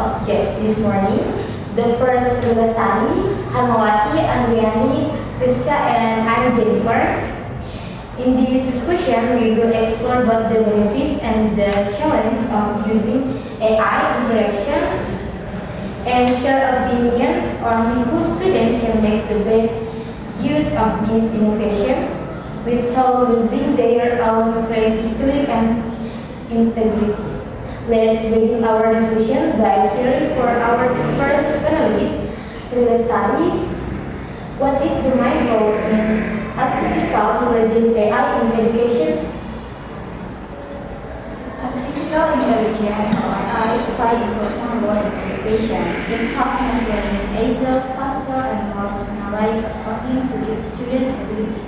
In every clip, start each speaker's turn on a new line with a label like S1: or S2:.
S1: objects this morning. The first Lestari, Hamawati, Andriani, Rizka, and I'm Jennifer. In this discussion, we will explore both the benefits and the challenges of using AI interaction and share opinions on who students can make the best use of this innovation without losing their own creativity and integrity. Let's begin our discussion by hearing for our first panelist, Lestari. What is the main role in artificial intelligence AI in education?
S2: Artificial intelligence or AI play an important role in education. It's helping learning easier, faster, and more personalized according to the student ability.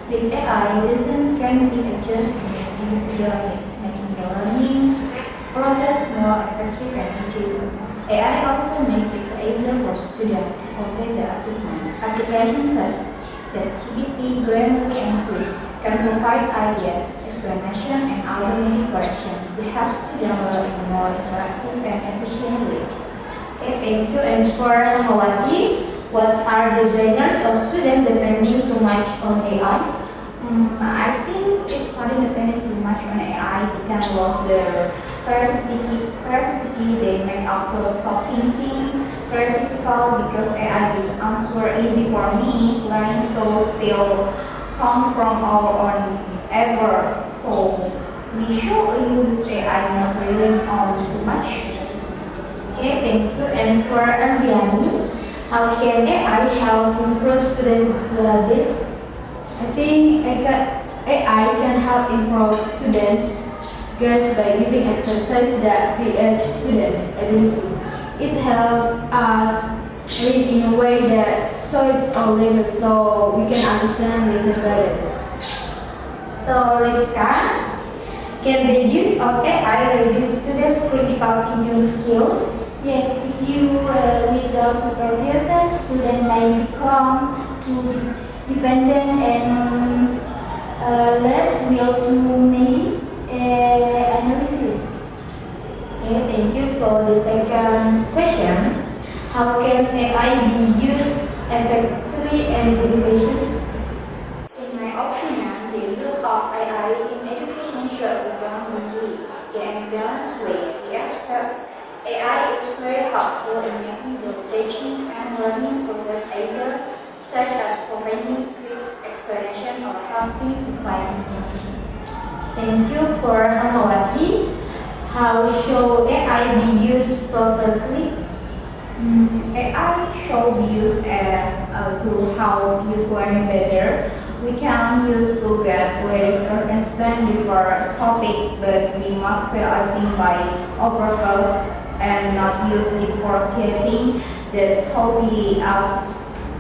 S2: With AI, lessons can be adjusted individually, making the learning process more effective and enjoyable. AI also makes it easier for students to complete the assignment. Applications such as ChatGPT, Grammarly, and Quiz can provide idea, explanation, and automatic correction. They help students learn in a more interactive and efficient way.
S1: Okay, thank you. And for Hamawati, what are the dangers of students depending too much on AI?
S2: I think if students depend too much on AI, they can lose their creativity. They may also stop thinking critical because AI gives answer easy for me. Learning so still come from our own effort. So we should use AI not relying on too much.
S1: Okay, thank you. And for Andriani, how can AI help improve student this?
S3: I think AI can help improve students' grades by giving exercise that fit each student's ability. It helps us read in a way that suits our level so we can understand and listen better.
S1: So, Rizka, can the use of AI reduce students' critical thinking skills?
S4: Yes, if you without supervision, students may become too dependent and less will to make analysis.
S1: Okay, thank you. So the second question, how can AI be used effectively in education?
S2: In my opinion, the use of AI in education should be done wisely and balanced way. Yes, AI is very helpful in making the teaching and learning process easier, such as providing quick explanation or helping to find information.
S1: Thank you for Hamawati. How should AI be used properly?
S2: AI should be used as to help use learning better. We can use to get learners to understand deeper topic, but we must still I think by overfocus and not use it for creating. That's how we ask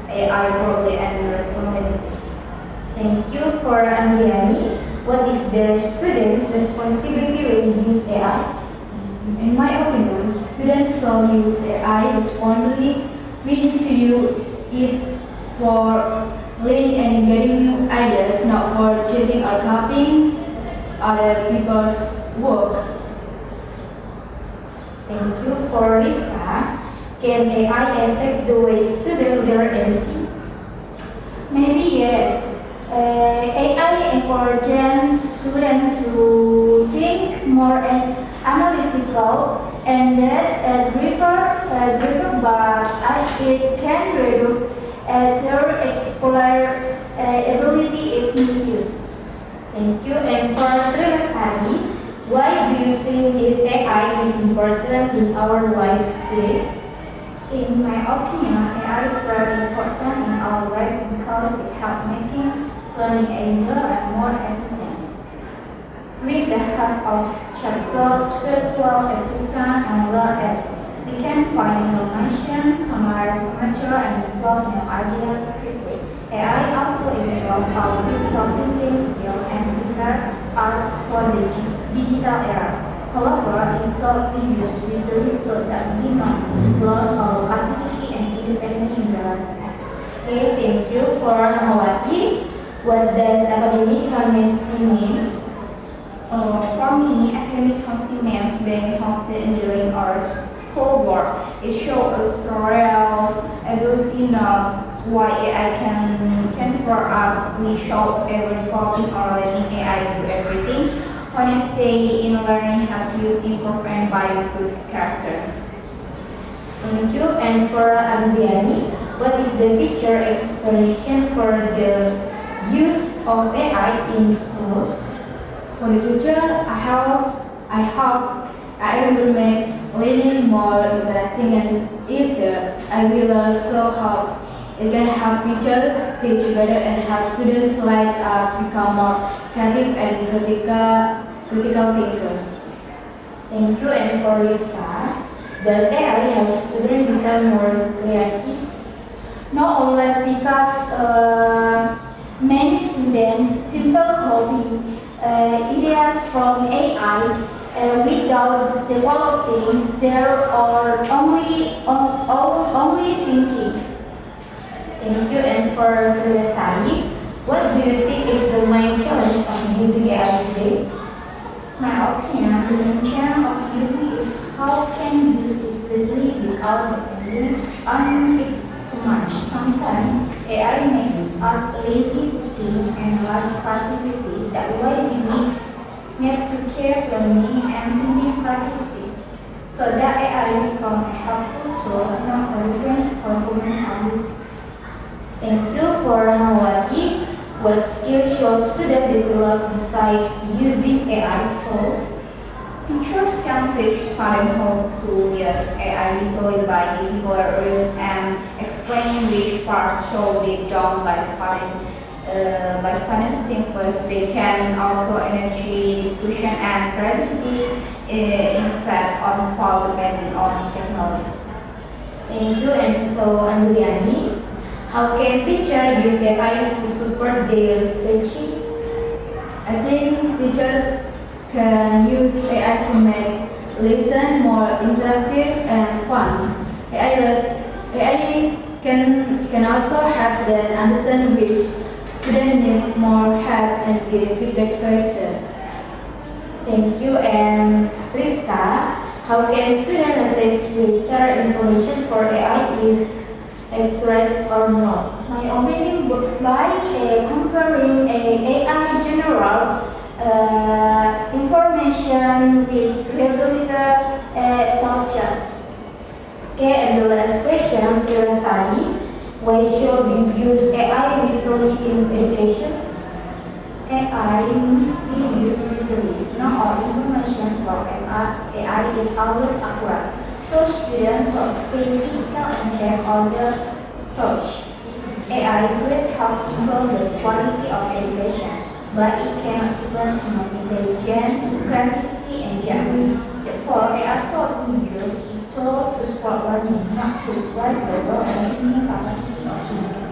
S2: AI properly and responsibility.
S1: Thank you for Andriani. What is the student's responsibility when you use AI?
S3: In my opinion, students should use AI responsibly. We need to use it for learning and getting new ideas, not for cheating or copying other people's work.
S1: Thank you for Rizka. Can AI affect the way students learn anything?
S4: Maybe yes. AI encourages students to think more and analytical and that driven but it can reduce their explorer ability if misused.
S1: Thank you. And for Lestari, why do you think AI is important in our lives today?
S2: In my opinion, AI is very important in our life because it helps making learning easier and more efficient. With the help of chatbots, virtual assistant, and learn app, we can find information, summarize material, and develop new ideas quickly. AI also improves our critical thinking skill and prepare us for the digital era. However, it should be used wisely so that we not lose our creativity and independence in the learning.
S1: Okay, thank you for Hamawati. What does academic honesty means?
S2: For me, academic honesty means being honest in doing our schoolwork. It shows us real ability now why AI can for us. We show every coping or letting AI do everything. Honesty in learning helps you improve and by good character.
S1: Thank you. And for Andriani, what is the future explanation for the use of AI in schools?
S3: For the future, I hope I will make learning more interesting and easier. I will also hope it can help teachers teach better and help students like us become more creative and critical thinkers.
S1: Thank you. And for Rizka, does AI help students become more creative?
S4: Not always, because many students simple copy ideas from AI without developing their or only thinking.
S1: Thank you. And for Triastari, what do you think is the main challenge of using AI today?
S2: My opinion, the main challenge of using is how can you use it wisely without depending on it too much. Sometimes AI makes us lazy to think and less creativity. That's why we need to keep learning and thinking creativity, so that AI become a helpful tool, not a reference for human ability.
S1: Thank you. For Hamawati, what skills should students develop besides using AI tools?
S2: Teachers can teach students how to use AI visually by giving rules and explaining which parts should be done by students think first. They can also energy discussion and creativity instead of fall depending on technology.
S1: Thank you. And so, Andriani, how can teachers use AI to support their teaching?
S3: I think teachers can use AI to make lesson more interactive and fun. AI can also help them understand which students need more help and give feedback faster.
S1: Thank you. And Rizka, how can students assess whether information for AI is accurate or not?
S4: My opinion would by comparing AI general information with related sources.
S1: Okay, and the last question, Triastari, why should we use AI visually in education?
S2: AI must be used wisely. Not all information from AI is always accurate, so students should stay critical and check all the source. AI will help improve the quality of education, but it cannot supplant human intelligence, creativity, and judgment. Therefore, AI should be used to support learning, not to replace the work and thinking capacity of humans.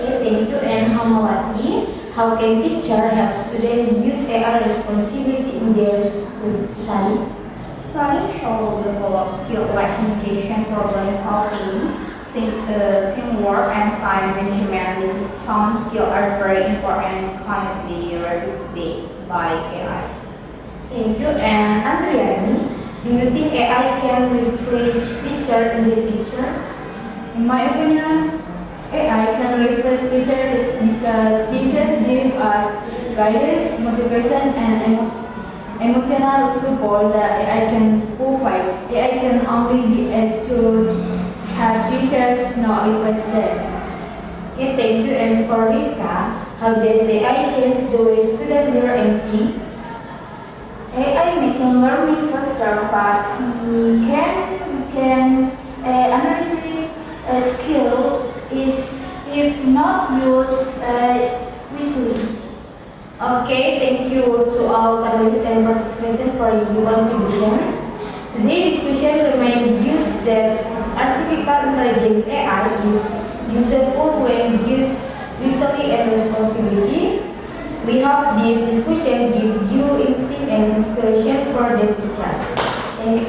S1: Okay, thank you. And Hamawati, how can teachers help students use AI responsibly in their study?
S2: Study should develop skills like communication, problem solving, teamwork, and time management. These sound skills are very important and cannot be replaced by AI.
S1: Thank you. And Andriani, do you think AI can replace teacher in the future?
S3: In my opinion, AI can replace teachers because teachers give us guidance, motivation, and emotional support that AI can provide. AI can only be added to have teachers, not replace them.
S1: Okay, thank you. And for Rizka, how does AI change the way students learn and think?
S4: AI making learning faster, but can analyze skill is if not used wisely.
S1: Okay, thank you to all panelists and participants for your contribution. Today's discussion reminds you that artificial intelligence AI is useful when used wisely and responsibly. We hope this discussion gives you instinct and inspiration for the future. Thank you.